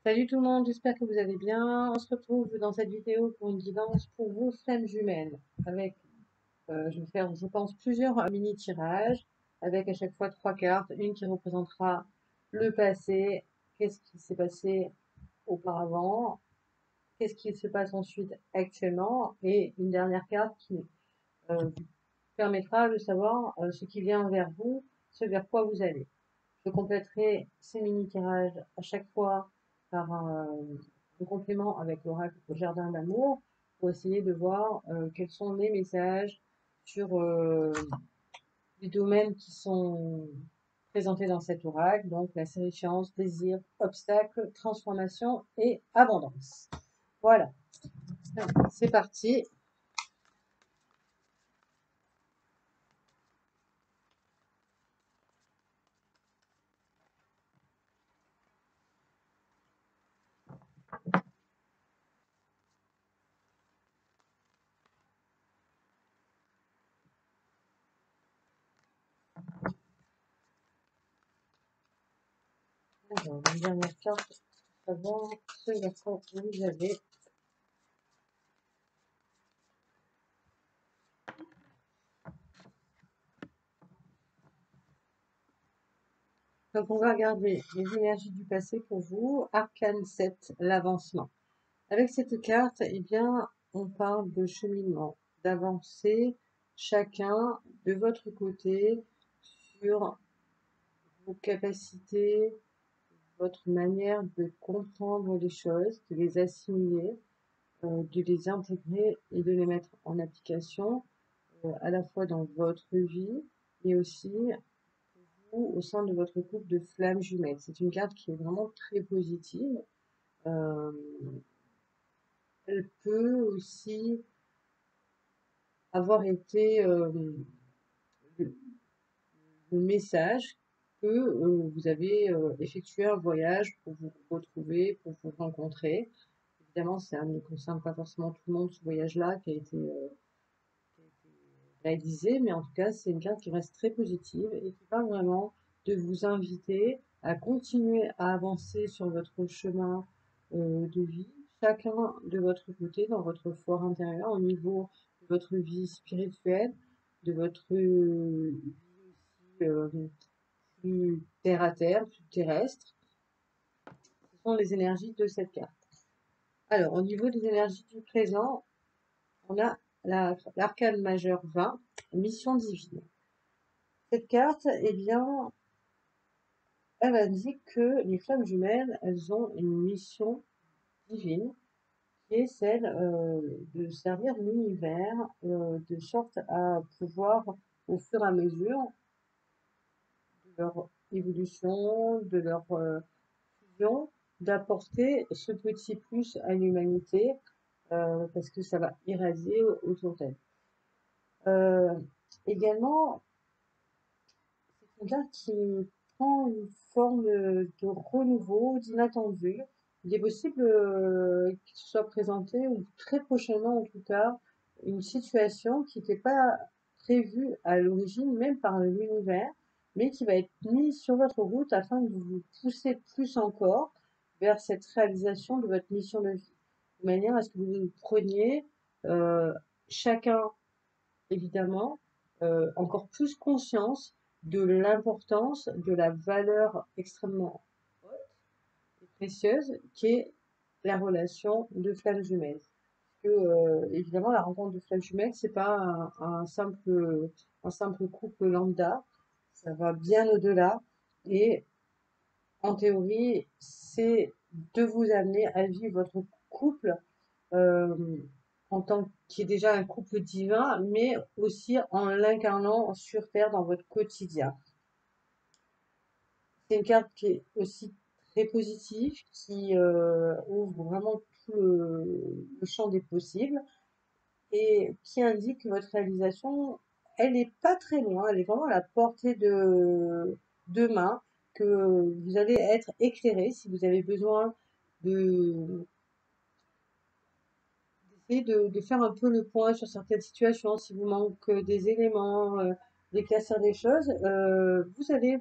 Salut tout le monde, j'espère que vous allez bien. On se retrouve dans cette vidéo pour une guidance pour vos flammes jumelles. Je vais faire, je pense, plusieurs mini tirages avec à chaque fois trois cartes. Une qui représentera le passé, qu'est-ce qui s'est passé auparavant, qu'est-ce qui se passe ensuite actuellement, et une dernière carte qui vous permettra de savoir ce qui vient vers vous, ce vers quoi vous allez. Je compléterai ces mini tirages à chaque fois par un complément avec l'oracle au jardin d'amour pour essayer de voir quels sont les messages sur les domaines qui sont présentés dans cet oracle, donc la série chance, désir, obstacle, transformation et abondance. Voilà, c'est parti. Alors, une dernière carte pour savoir ce vers quoi vous allez. Donc, on va regarder les énergies du passé pour vous. Arcane 7, l'avancement. Avec cette carte, eh bien, on parle de cheminement, d'avancer chacun de votre côté sur vos capacités, votre manière de comprendre les choses, de les assimiler, de les intégrer et de les mettre en application, à la fois dans votre vie et aussi au sein de votre couple de flammes jumelles. C'est une carte qui est vraiment très positive. Euh, Elle peut aussi avoir été le message que vous avez effectué un voyage pour vous retrouver, pour vous rencontrer. Évidemment, ça ne concerne pas forcément tout le monde, ce voyage-là qui a été réalisé, mais en tout cas, c'est une carte qui reste très positive et qui parle vraiment de vous inviter à continuer à avancer sur votre chemin de vie, chacun de votre côté, dans votre fort intérieur, au niveau de votre vie spirituelle, de votre vie aussi plus terre à terre, plus terrestre. Ce sont les énergies de cette carte. Alors, au niveau des énergies du présent, on a l'arcane majeur 20, mission divine. Cette carte, eh bien, elle indique que les flammes jumelles, elles ont une mission divine qui est celle de servir l'univers de sorte à pouvoir, au fur et à mesure de leur évolution, de leur fusion, d'apporter ce petit plus à l'humanité parce que ça va irradier autour d'elle. Également, c'est une carte qui prend une forme de renouveau, d'inattendu. Il est possible qu'il se soit présenté, ou très prochainement en tout cas, une situation qui n'était pas prévue à l'origine, même par l'univers, mais qui va être mise sur votre route afin de vous pousser plus encore vers cette réalisation de votre mission de vie. De manière à ce que vous preniez euh, chacun, évidemment, encore plus conscience de l'importance, de la valeur extrêmement haute et précieuse qu'est la relation de flammes jumelles. Que, évidemment, la rencontre de flammes jumelles, c'est pas un simple couple lambda, ça va bien au-delà et en théorie, c'est de vous amener à vivre votre couple euh, en tant qui est déjà un couple divin, mais aussi en l'incarnant sur Terre dans votre quotidien. C'est une carte qui est aussi très positive, qui ouvre vraiment tout le champ des possibles et qui indique que votre réalisation, elle n'est pas très loin, elle est vraiment à la portée de main, que vous allez être éclairé si vous avez besoin de d'essayer de faire un peu le point sur certaines situations, si vous manque des éléments, d'éclaircir des choses, vous allez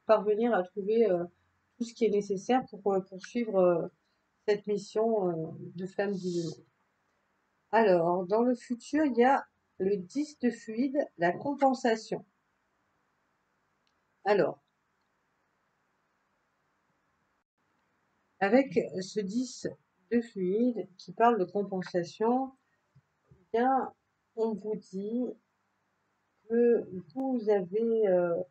parvenir à trouver tout ce qui est nécessaire pour poursuivre cette mission de flamme divine. Alors, dans le futur, il y a le 10 de fluide, la compensation. Alors, avec ce 10 de fluide qui parle de compensation, eh bien, on vous dit que vous avez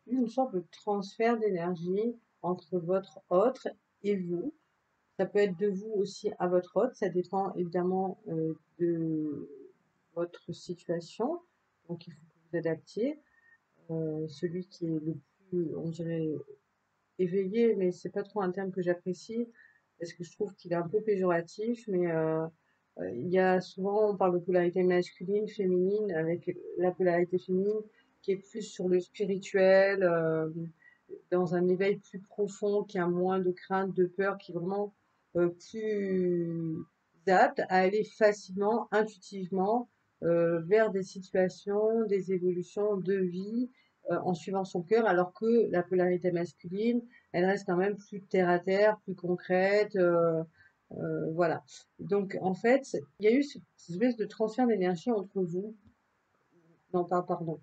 une sorte de transfert d'énergie entre votre autre et vous. Ça peut être de vous aussi à votre hôte, ça dépend évidemment de votre situation. Donc il faut que vous adaptiez. Celui qui est le plus, on dirait, éveillé, mais c'est pas trop un terme que j'apprécie parce que je trouve qu'il est un peu péjoratif, mais il y a souvent, on parle de polarité masculine, féminine, avec la polarité féminine qui est plus sur le spirituel, dans un éveil plus profond, qui a moins de crainte, de peur, qui est vraiment plus apte à aller facilement, intuitivement vers des situations, des évolutions de vie en suivant son cœur, alors que la polarité masculine, elle reste quand même plus terre à terre, plus concrète. Voilà. Donc en fait, il y a eu cette espèce de transfert d'énergie entre vous. Non, pas, pardon.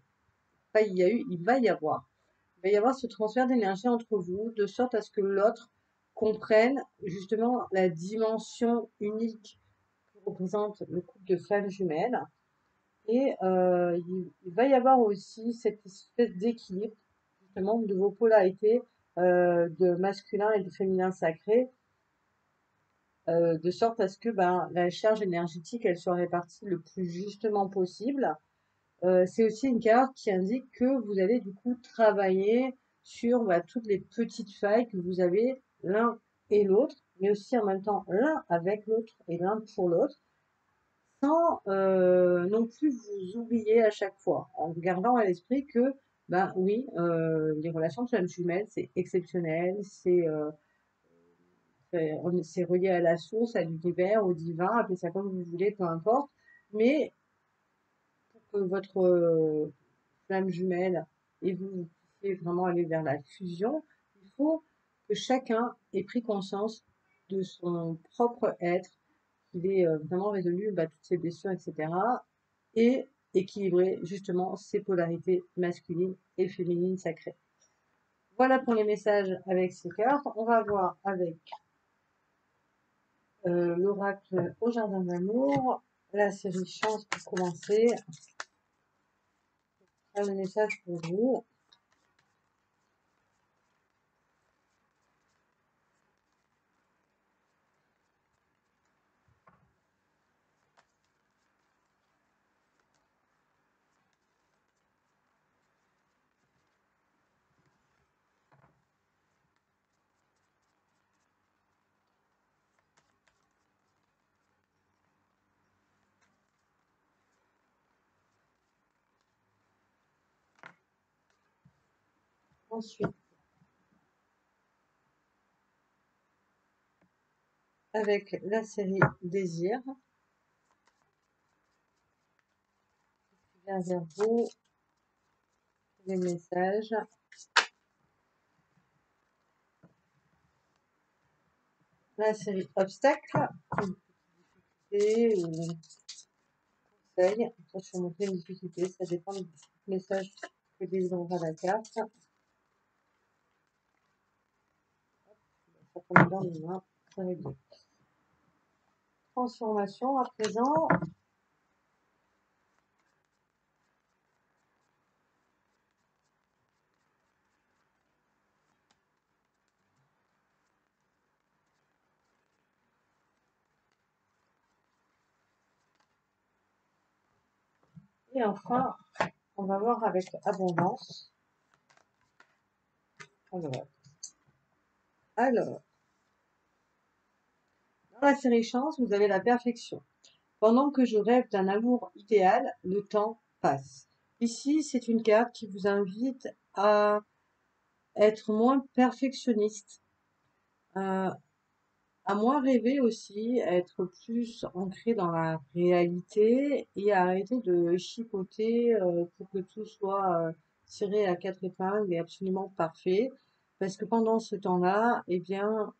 Pas il y a eu, il va y avoir. Il va y avoir ce transfert d'énergie entre vous, de sorte à ce que l'autre comprenne justement la dimension unique que représente le couple de flammes jumelles. Et il va y avoir aussi cette espèce d'équilibre justement de vos polarités de masculin et de féminin sacré, de sorte à ce que ben, la charge énergétique elle soit répartie le plus justement possible. C'est aussi une carte qui indique que vous allez du coup travailler sur bah, toutes les petites failles que vous avez l'un et l'autre, mais aussi en même temps l'un avec l'autre et l'un pour l'autre, sans non plus vous oublier à chaque fois, en gardant à l'esprit que ben oui, les relations de flammes jumelles, c'est exceptionnel, c'est relié à la source, à l'univers, au divin, appelez ça comme vous voulez, peu importe, mais pour que votre flamme jumelle et vous puissiez vraiment aller vers la fusion, il faut que chacun ait pris conscience de son propre être, qu'il ait vraiment résolu bah, toutes ses blessures, etc. et équilibrer justement ses polarités masculines et féminines sacrées. Voilà pour les messages avec ces cartes. On va voir avec l'oracle au jardin d'amour, la série chance pour commencer. Un message pour vous. Ensuite, avec la série Désir, qui vient vers vous, les messages. La série Obstacles, et conseil, pour surmonter une difficulté, ça dépend du message que délivrera la carte. Ça tombe dans les mains, c'est réglé. Transformation à présent. Et enfin, on va voir avec abondance. Alors, dans la série chance, vous avez la perfection. Pendant que je rêve d'un amour idéal, le temps passe. Ici, c'est une carte qui vous invite à être moins perfectionniste, à, à moins rêver aussi, à être plus ancré dans la réalité et à arrêter de chipoter pour que tout soit tiré à quatre épingles et absolument parfait. Parce que pendant ce temps-là, eh bien,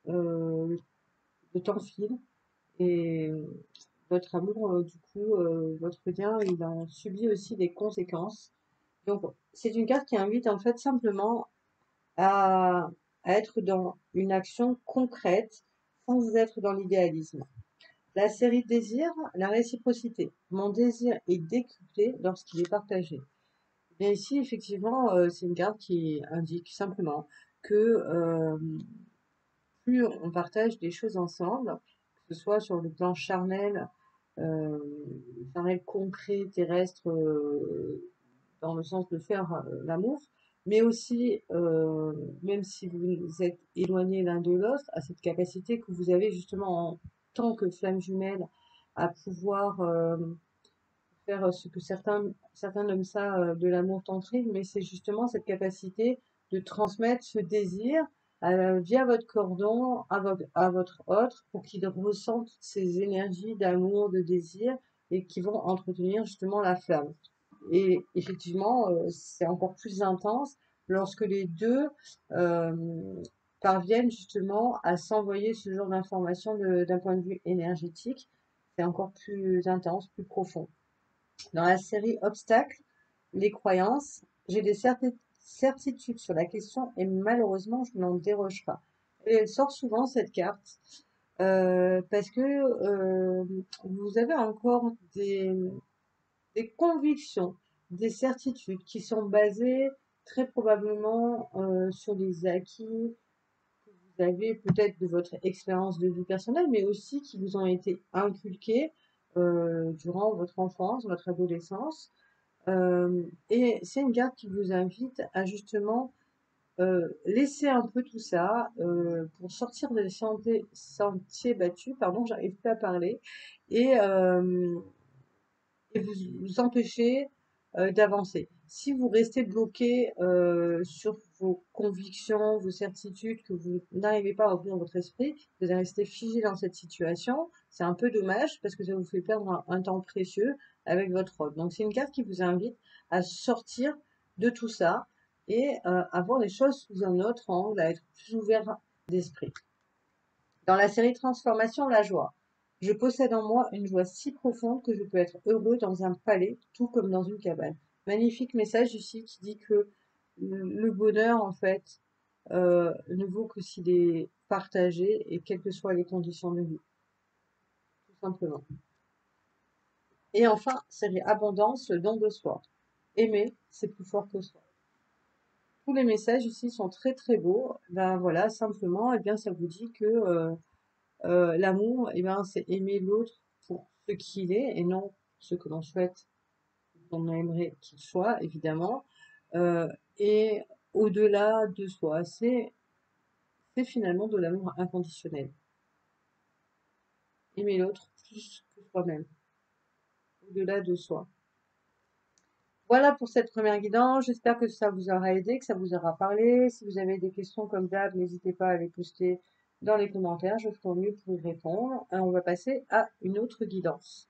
le temps file et votre amour, du coup, votre lien, il en subit aussi des conséquences. Donc, c'est une carte qui invite en fait simplement à, à être dans une action concrète sans être dans l'idéalisme. La série désir, la réciprocité. Mon désir est décuplé lorsqu'il est partagé. Bien ici, effectivement, c'est une carte qui indique simplement que plus on partage des choses ensemble, que ce soit sur le plan charnel, euh, charnel concret, terrestre, dans le sens de faire l'amour, mais aussi, même si vous êtes éloignés l'un de l'autre, à cette capacité que vous avez justement en tant que flamme jumelle à pouvoir faire ce que certains nomment ça de l'amour tantrique, mais c'est justement cette capacité de transmettre ce désir via votre cordon à votre autre pour qu'il ressente ces énergies d'amour, de désir et qui vont entretenir justement la flamme. Et effectivement, c'est encore plus intense lorsque les deux euh, parviennent justement à s'envoyer ce genre d'informations d'un point de vue énergétique. C'est encore plus intense, plus profond. Dans la série Obstacles, les croyances, j'ai des certitudes sur la question et malheureusement, je n'en déroge pas. Et elle sort souvent cette carte parce que vous avez encore des convictions, des certitudes qui sont basées très probablement sur les acquis que vous avez peut-être de votre expérience de vie personnelle, mais aussi qui vous ont été inculqués durant votre enfance, votre adolescence. Et c'est une carte qui vous invite à justement laisser un peu tout ça pour sortir des sentiers battus, pardon, j'arrive pas à parler, et, euh, et vous empêcher d'avancer. Si vous restez bloqué sur vos convictions, vos certitudes, que vous n'arrivez pas à ouvrir votre esprit, vous allez rester figé dans cette situation. C'est un peu dommage parce que ça vous fait perdre un temps précieux avec votre rôle. Donc c'est une carte qui vous invite à sortir de tout ça et à voir les choses sous un autre angle, à être plus ouvert d'esprit. Dans la série Transformation, la joie. Je possède en moi une joie si profonde que je peux être heureux dans un palais, tout comme dans une cabane. Magnifique message ici qui dit que le bonheur, en fait, ne vaut que s'il est partagé et quelles que soient les conditions de vie, tout simplement. Et enfin, série Abondance, le don de soi. Aimer, c'est plus fort que soi. Tous les messages ici sont très très beaux. Ben voilà, simplement, eh bien, ça vous dit que l'amour, eh ben, c'est aimer l'autre pour ce qu'il est et non ce que l'on souhaite, qu'on aimerait qu'il soit, évidemment. Euh, et au-delà de soi, c'est finalement de l'amour inconditionnel. Aimer l'autre plus que soi-même, au-delà de soi. Voilà pour cette première guidance. J'espère que ça vous aura aidé, que ça vous aura parlé. Si vous avez des questions comme d'hab, n'hésitez pas à les poster dans les commentaires. Je ferai au mieux pour y répondre. Et on va passer à une autre guidance.